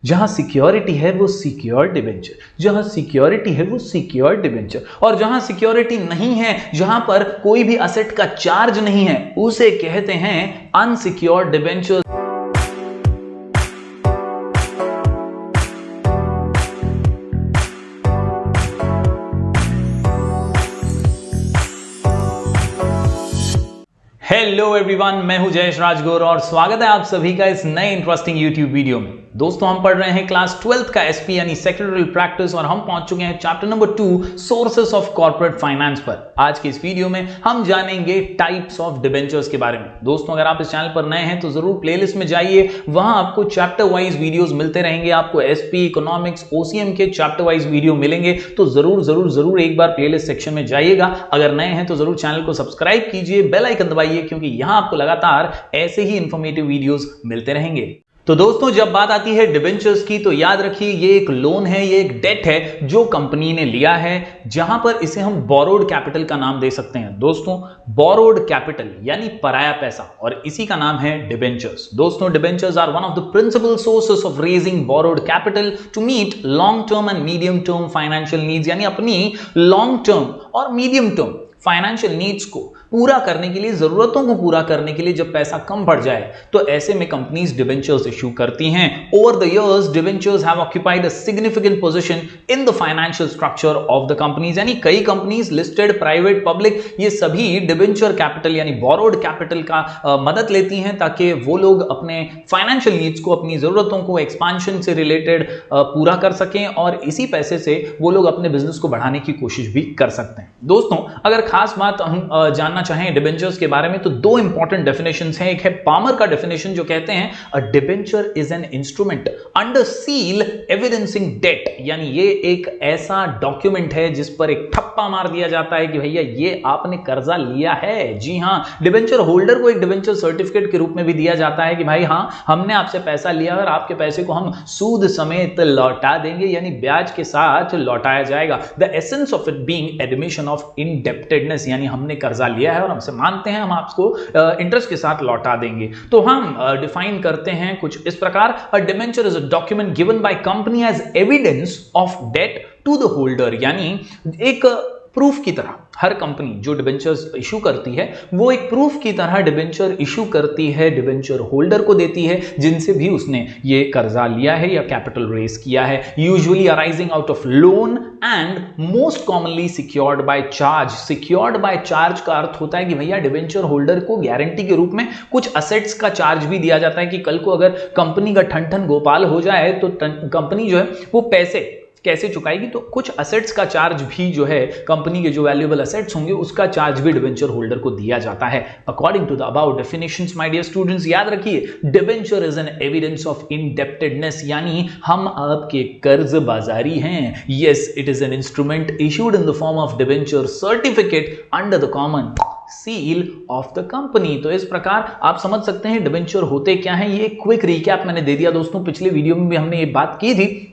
जहां सिक्योरिटी है वो सिक्योर डिबेंचर, जहां सिक्योरिटी है वो सिक्योर डिबेंचर, और जहां सिक्योरिटी नहीं है, जहां पर कोई भी असेट का चार्ज नहीं है, उसे कहते हैं अनसिक्योर्ड डिबेंचर। हेलो एवरीवन, मैं हूं जयेश राजगुरु और स्वागत है आप सभी का इस नए इंटरेस्टिंग यूट्यूब वीडियो में। दोस्तों, हम पढ़ रहे हैं क्लास 12th का एसपी यानी सेक्रेटरियल प्रैक्टिस और हम पहुंच चुके हैं chapter number 2 sources of corporate finance पर। आज के इस वीडियो में हम जानेंगे टाइप्स ऑफ डिबेंचर्स के बारे में। दोस्तों, अगर आप इस चैनल पर नए हैं तो जरूर प्लेलिस्ट में जाइए, वहां आपको चैप्टर वाइज वीडियोस मिलते रहेंगे। आपको एसपी, इकोनॉमिक्स, ओसीएम के चैप्टर वाइज वीडियो मिलेंगे, तो जरूर एक बार प्लेलिस्ट सेक्शन में जाइएगा। अगर नए हैं तो जरूर चैनल को सब्सक्राइब कीजिए, बेल आइकन दबाइए, क्योंकि यहां आपको लगातार ऐसे ही इंफॉर्मेटिव वीडियोस मिलते रहेंगे। तो दोस्तों, जब बात आती है डिबेंचर्स की तो याद रखिए ये एक लोन है, ये एक डेट है जो कंपनी ने लिया है, जहां पर इसे हम बोरोड कैपिटल का नाम दे सकते हैं। दोस्तों, बोरोड कैपिटल यानी पराया पैसा, और इसी का नाम है डिबेंचर्स। दोस्तों, debentures are one of the principal sources of raising borrowed capital to meet long term and medium term financial needs, यानी अपनी लॉन्ग टर्म और मीडियम टर्म फाइनेंशियल नीड्स को पूरा करने के लिए, जरूरतों को पूरा करने के लिए जब पैसा कम पड़ जाए तो ऐसे में कंपनीज डिबेंचर्स इशू करती हैं। Over the years debentures have occupied a significant position in the financial structure of the companies, यानी कई कंपनीज, लिस्टेड, प्राइवेट, पब्लिक, ये सभी डिबेंचर कैपिटल यानी बोरोड कैपिटल का मदद लेती हैं ताकि वो लोग अपने फाइनेंशियल नीड्स को, अपनी जरूरतों को एक्सपांशन से रिलेटेड पूरा कर सकें, और इसी पैसे से वो लोग अपने बिजनेस को बढ़ाने की कोशिश भी कर सकते हैं। दोस्तों, अगर खास बात हम जानना चाहें डिबेंचर्स के बारे में तो दो इंपॉर्टेंट डेफिनेशंस हैं। एक है पामर का डेफिनेशन जो कहते हैं a debenture is an instrument under seal evidencing debt, यानी ये एक ऐसा डॉक्यूमेंट है जिस पर एक ठप्पा मार दिया जाता है कि भैया ये आपने कर्जा लिया है। जी हां, डिबेंचर होल्डर को एक डिबेंचर सर्टिफिकेट के रूप में भी दिया जाता है कि भाई हां, हमने आपसे पैसा लिया और आपके पैसे को हम सूद समेत लौटा देंगे, यानी ब्याज के साथ लौटाया जाएगा। The essence of it being admission of indebtedness, यानी हमने कर्जा लिया है और हमसे मानते हैं हम आपको इंटरेस्ट के साथ लौटा देंगे। तो हम डिफाइन करते हैं कुछ इस प्रकार, a debenture is a document given by company as evidence of debt to the holder, यानी एक प्रूफ की तरह हर कंपनी जो डिबेंचर्स इशू करती है वो एक प्रूफ की तरह डिबेंचर इशू करती है, डिबेंचर होल्डर को देती है जिनसे भी उसने ये कर्जा लिया है या कैपिटल रेज किया है, usually arising out of loan and most commonly secured by charge. Secured by charge का अर्थ होता है कि भैया डिबेंचर होल्डर को गारंटी के रूप में कुछ असेट्स का चार्ज भी दिया जाता है कि कल को अगर कंपनी का ठन ठन गोपाल हो जाए तो कंपनी जो है वो पैसे कैसे चुकाएगी, तो कुछ असेट्स का चार्ज भी जो है, कंपनी के जो वैल्यूएबल असेट्स होंगे उसका चार्ज भी डिबेंचर होल्डर को दिया जाता है। According to the about definitions my dear students, याद रखिए debenture is an evidence of indebtedness, यानी हम आपके कर्ज बाजारी हैं। Yes, it is an instrument issued in the form of debenture certificate under the common seal of the company. तो इस प्रकार आप समझ सकते हैं डिबेंचर होते क्या हैं। ये क्विक रिकैप मैंने दे दिया दोस्तों, पिछले वीडियो में भी हमने ये बात की थी।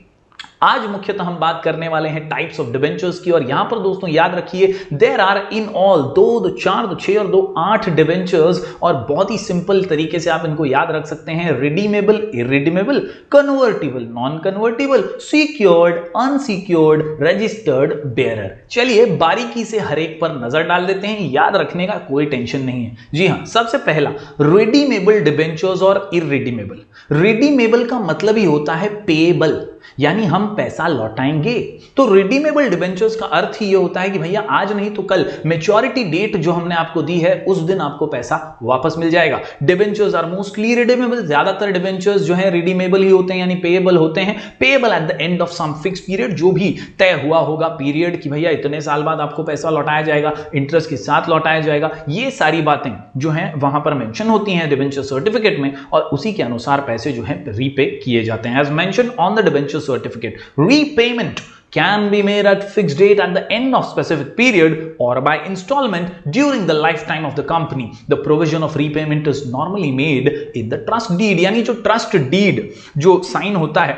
आज मुख्यतः हम बात करने वाले हैं टाइप्स ऑफ डिबेंचर्स की, और यहां पर दोस्तों याद रखिए देयर आर इन ऑल 2, 4, 6 और 2, 8 डिबेंचर्स, और बहुत ही सिंपल तरीके से आप इनको याद रख सकते हैं। Redeemable, irredeemable, convertible, non convertible, secured, unsecured, registered, bearer. चलिए बारीकी से हर एक पर नजर डाल देते हैं, याद रखने का कोई टेंशन नहीं है। जी हां, सबसे पहला रिडीमेबल डिबेंचर्स और इरिडीमेबल। रिडीमेबल का मतलब ही होता है पेएबल, यानी हम पैसा लौटाएंगे। तो रिडीमेबल डिबेंचर्स का अर्थ ही ये होता है कि भैया आज नहीं तो कल मैच्योरिटी डेट जो हमने आपको दी है उस दिन आपको पैसा वापस मिल जाएगा। डिबेंचर्स आर मोस्टली रिडीमेबल, ज्यादातर डिबेंचर्स जो है रिडीमेबल ही होते हैं, यानी पेएबल होते हैं। Payable at the end of some fix period, जो भी तय हुआ होगा पीरियड कि भैया इतने साल बाद आपको पैसा लौटाया जाएगा, इंटरेस्ट के साथ लौटाया जाएगा। ये सारी बातें जो हैं वहां पर मेंशन होती हैं डिबेंचर सर्टिफिकेट में, और उसी के अनुसार पैसे जो है रीपे किए जाते हैं। As mention on the debenture certificate, repayment can be made at fixed date at the end of specific period or by installment during the lifetime of the company. The provision of repayment is normally made in the trust deed, यानी जो trust deed जो sign होता है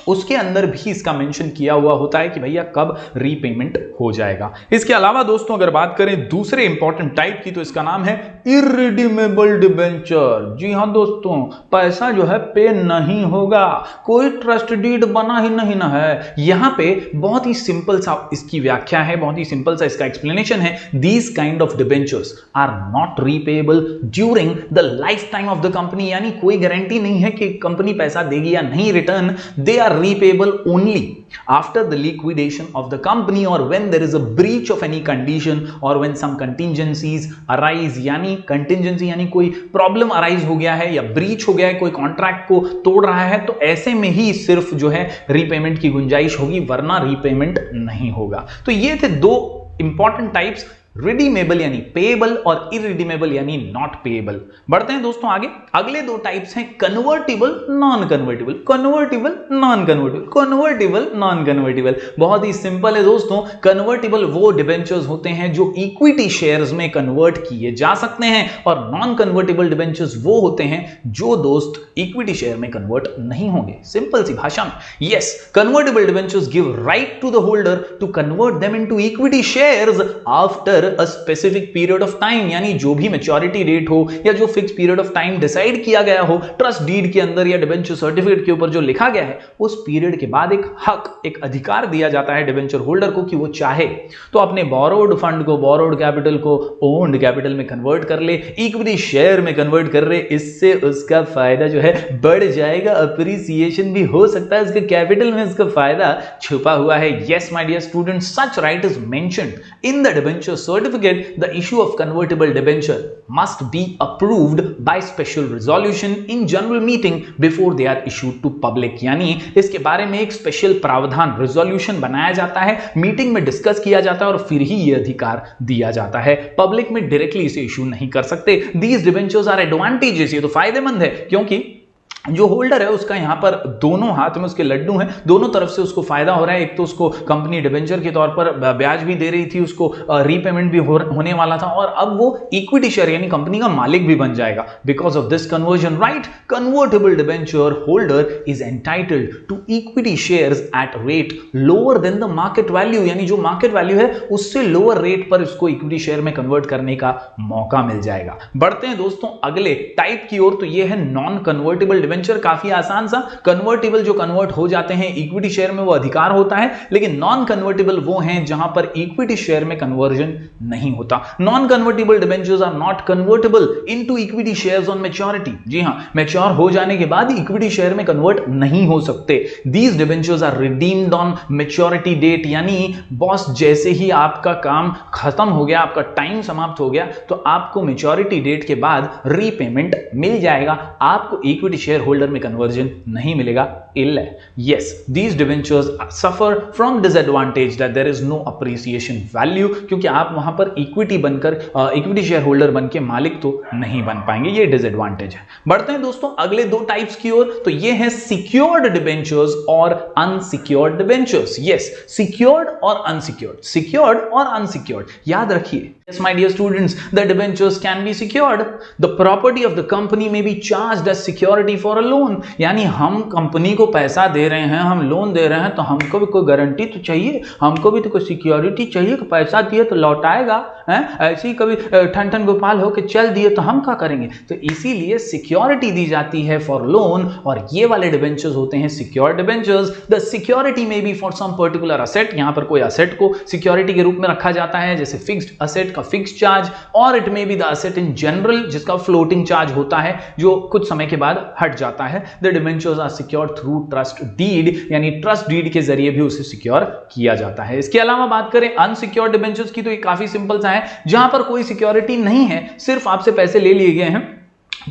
उसके अंदर भी इसका mention किया हुआ होता है कि भैया कब रीपेमेंट हो जाएगा। इसके अलावा दोस्तों अगर बात करें दूसरे इंपॉर्टेंट टाइप की तो इसका नाम है इररिडीमेबल डिबेंचर। जी हां दोस्तों, पैसा जो है पे नहीं होगा, कोई ट्रस्ट डीड बना ही नहीं ना है। यहां पे बहुत ही सिंपल सा इसकी व्याख्या है, बहुत ही सिंपल सा इसका एक्सप्लेनेशन है। These kind of debentures are not repayable during the life time of the company, यानी कोई गारंटी नहीं है कि कंपनी पैसा देगी या नहीं return. They are repayable only after the liquidation of the company or when there is a breach of any condition or when some contingencies arise, यानी contingency यानी कोई प्रॉब्लम अराइज हो गया है या ब्रीच हो गया है, कोई कॉन्ट्रैक्ट को तोड़ रहा है, तो ऐसे में ही सिर्फ जो है रीपेमेंट की गुंजाइश होगी, वरना रीपेमेंट नहीं होगा। तो ये थे दो इंपॉर्टेंट टाइप्स, रिडीमेबल यानी पेएबल और इरिडीमेबल यानी नॉट पेएबल। बढ़ते हैं दोस्तों आगे। अगले दो टाइप्स हैं convertible, non convertible. Convertible, non convertible, convertible, non convertible. बहुत ही सिंपल है दोस्तों। कन्वर्टिबल वो डिबेंचर्स होते हैं जो इक्विटी शेयर्स में कन्वर्ट किए जा सकते हैं, और नॉन कन्वर्टिबल डिबेंचर्स वो होते हैं जो दोस्त इक्विटी शेयर में कन्वर्ट नहीं होंगे। सिंपल सी भाषा में, yes, convertible debentures give right to the holder to convert them into equity shares after a specific period of time, यानी जो भी मैच्योरिटी डेट हो या जो fix period of time decide किया गया हो ट्रस्ट डीड के अंदर या डिबेंचर सर्टिफिकेट के ऊपर जो लिखा गया है, उस पीरियड के बाद एक हक, एक अधिकार दिया जाता है डिबेंचर होल्डर को कि वो चाहे तो अपने बोरोड फंड को, बोरोड कैपिटल को ओन्ड कैपिटल में कन्वर्ट कर ले, इक्विटी शेयर में कन्वर्ट कर ले। इससे उसका फायदा जो है बढ़ जाएगा, अप्रिसिएशन भी हो सकता है, उसके कैपिटल में उसका फायदा छुपा हुआ है। Yes my dear students, such right is mentioned in the debenture certificate. The issue of convertible debenture must be approved by special resolution in general meeting before they are issued to public, यानी इसके बारे में एक special प्रावधान, resolution बनाया जाता है, meeting में डिस्कस किया जाता है और फिर ही यह अधिकार दिया जाता है। पब्लिक में डायरेक्टली इसे इशू नहीं कर सकते। These debentures are advantageous, ये तो फायदेमंद है क्योंकि जो होल्डर है उसका यहां पर दोनों हाथ में उसके लड्डू हैं, दोनों तरफ से उसको फायदा हो रहा है। एक तो उसको कंपनी डिबेंचर के तौर पर ब्याज भी दे रही थी, उसको रीपेमेंट भी होने वाला था, और अब वो इक्विटी शेयर यानी कंपनी का मालिक भी बन जाएगा because of this conversion right. Convertible debenture holder is entitled to equity shares at rate lower than the market value, यानी जो मार्केट वैल्यू है उससे लोअर रेट पर उसको इक्विटी शेयर में कन्वर्ट करने का मौका मिल जाएगा। बढ़ते हैं दोस्तों अगले टाइप की ओर, तो ये है नॉन कन्वर्टेबल डिबेंचर। काफी आसान सा। कन्वर्टेबल जो कन्वर्ट हो जाते हैं इक्विटी शेयर में वो अधिकार होता है, लेकिन नॉन कन्वर्टेबल वो हैं जहां पर इक्विटी शेयर में कन्वर्जन नहीं होता। Non convertible debentures are not convertible into equity shares on maturity. जी हां, मैच्योर हो जाने के बाद इक्विटी शेयर में कन्वर्ट नहीं हो सकते। These debentures are redeemed on maturity date, यानी बॉस जैसे ही आपका काम खत्म हो गया, आपका टाइम समाप्त हो गया, तो आपको मैच्योरिटी डेट के बाद रीपेमेंट मिल जाएगा, आपको इक्विटी शेयर होल्डर में कन्वर्जन नहीं मिलेगा। इल है। Yes, these debentures suffer from disadvantage that there is no appreciation value, क्योंकि आप वहां पर इक्विटी बनकर इक्विटी शेयर होल्डर बन के मालिक तो नहीं बन पाएंगे, ये डिसएडवांटेज है। बढ़ते हैं दोस्तों अगले दो टाइप्स की ओर, तो ये है सिक्योर्ड डिबेंचर्स और अनसिक्योर्ड डिबेंचर्स। यस, सिक्योर्ड और अनसिक्योर्ड, सिक्योर्ड और अनसिक्योर्ड याद रखिए। Yes, my dear students, the debentures can be secured. The property of the company may be charged as security for a loan. यानी हम company को पैसा दे रहे हैं, हम लोन दे रहे हैं, तो हमको भी कोई गारंटी तो चाहिए, हमको भी तो कोई सिक्योरिटी चाहिए कि पैसा दिए तो लौटाएगा। ऐसे ही कभी ठन ठन गोपाल हो के चल दिए तो हम क्या करेंगे? तो इसीलिए सिक्योरिटी दी जाती है फॉर लोन, और ये वाले डिबेंचर्स होते हैं secured debentures. The security may be for some particular asset, यहां पर कोई असेट को सिक्योरिटी के रूप में रखा जाता है, जैसे फिक्स्ड असेट का फिक्स चार्ज, और it may be the asset in general जिसका फ्लोटिंग चार्ज होता है जो कुछ समय के बाद हट जाता है। The debentures are secured through trust deed, यानी ट्रस्ट डीड के जरिए भी उसे सिक्योर किया जाता है। इसके अलावा बात करें अनसिक्योर्ड डिबेंचर्स की, तो ये काफी सिंपल सा है, जहां पर कोई सिक्योरिटी नहीं है, सिर्फ आपसे पैसे ले लिए गए हैं,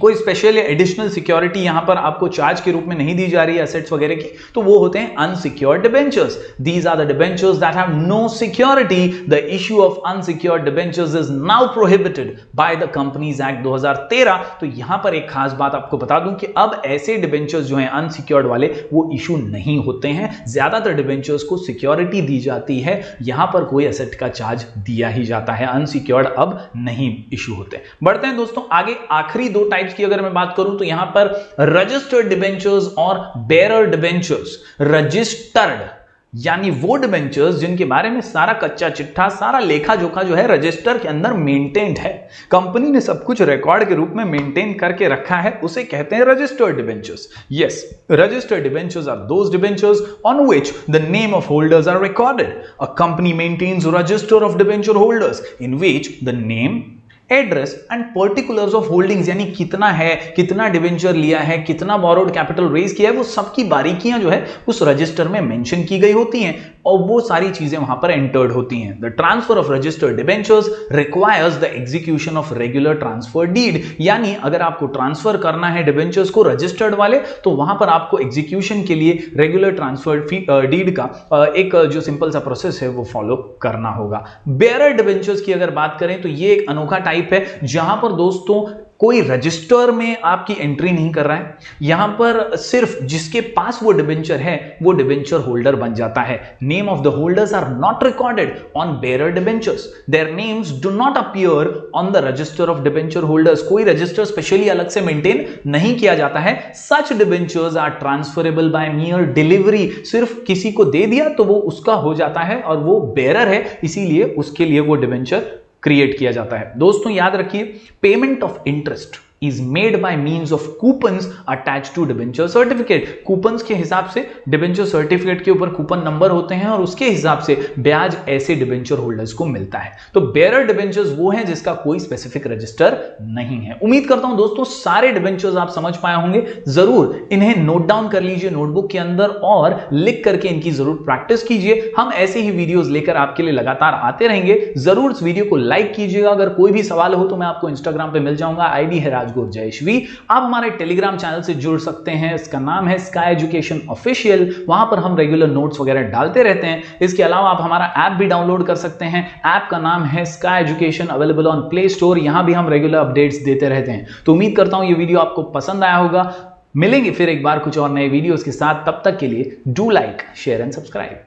कोई स्पेशल एडिशनल सिक्योरिटी यहां पर आपको चार्ज के रूप में नहीं दी जा रही है एसेट्स वगैरह की, तो वो होते हैं unsecured debentures. These are the debentures that have no security. The issue of unsecured debentures is now prohibited by the companies act 2013। तो यहां पर एक खास बात आपको बता दूं कि अब ऐसे डिबेंचर्स जो हैं अनसिक्योर्ड वाले, वो इशू नहीं होते हैं। ज्यादातर डिबेंचर्स को सिक्योरिटी दी जाती है, यहां पर कोई एसेट का चार्ज दिया ही जाता है, अनसिक्योर्ड अब नहीं इशू होते। बढ़ते हैं दोस्तों आगे, आखिरी दो टाइप टाइप्स की अगर मैं बात करूं तो यहां पर रजिस्टर्ड डिबेंचर्स और बेयरर डिबेंचर्स। रजिस्टर्ड यानी वो डिबेंचर्स जिनके बारे में सारा कच्चा चिट्ठा, सारा लेखा जोखा जो है रजिस्टर के अंदर मेंटेन्ड है, कंपनी ने सब कुछ रिकॉर्ड के रूप में मेंटेन करके रखा है, उसे कहते हैं registered debentures. Yes, registered debentures are those debentures on which the name of holders are recorded. A company maintains register of debenture holders in which the name, address and particulars of holdings, यानी कितना है, कितना debenture लिया है, कितना borrowed capital raise किया है, वो सबकी बारीकियां जो है उस रजिस्टर में मेंशन की गई होती हैं और वो सारी चीजें वहां पर एंटर्ड होती हैं। The transfer of registered debentures requires the execution of regular transfer deed, यानी अगर आपको ट्रांसफर करना है डिबेंचर्स को रजिस्टर्ड वाले तो वहां पर आपको एग्जीक्यूशन के लिए रेगुलर ट्रांसफर डीड का एक जो सिंपल सा प्रोसेस है वो फॉलो करना होगा। बेयरर डिबेंचर्स की अगर बात करें तो ये एक अनोखा टाइप है जहां पर दोस्तों कोई रजिस्टर में आपकी एंट्री नहीं कर रहा है, यहां पर सिर्फ जिसके पास वो डिबेंचर है वो डिबेंचर होल्डर बन जाता है। Name of the holders are not recorded on bearer debentures, their names do not appear on the register of debenture holders. कोई रजिस्टर स्पेशली अलग से मेंटेन नहीं किया जाता है। Such debentures are transferable by mere delivery, सिर्फ किसी को दे दिया तो वो उसका हो जाता है और वो बेयरर है, इसीलिए उसके लिए वो डिबेंचर क्रिएट किया जाता है। दोस्तों याद रखिए, payment of interest is made by means of coupons attached to debenture certificate। Coupons के हिसाब से डिबेंचर सर्टिफिकेट के ऊपर कूपन नंबर होते हैं और उसके हिसाब से ब्याज ऐसे डिबेंचर होल्डर्स को मिलता है। तो बेयरर डिबेंचर्स वो हैं जिसका कोई स्पेसिफिक रजिस्टर नहीं है। उम्मीद करता हूं दोस्तों सारे डिबेंचर्स आप समझ पाए होंगे। जरूर इन्हें नोट डाउन कर लीजिए नोटबुक के अंदर और लिख करके इनकी जरूर प्रैक्टिस कीजिए। हम ऐसे ही वीडियोस लेकर आपके लिए लगातार आते रहेंगे। जरूर इस वीडियो को लाइक कीजिएगा। अगर कोई भी सवाल हो तो मैं आपको इंस्टाग्राम पे मिल जाऊंगा, आईडी है राजगुरु जयश्वी। आप हमारे टेलीग्राम चैनल से जुड़ सकते हैं, इसका नाम है स्काई एजुकेशन ऑफिशियल। वहां पर हम रेगुलर नोट्स वगैरह डालते रहते हैं। इसके अलावा आप हमारा ऐप भी डाउनलोड कर सकते हैं। ऐप का नाम है sky education, available on play store. यहां भी हम रेगुलर अपडेट्स देते रहते हैं। तो उम्मीद करता हूं ये वीडियो आपको पसंद आया होगा। मिलेंगे फिर एक बार कुछ और नए वीडियोस के साथ। तब तक के लिए do like, share and subscribe.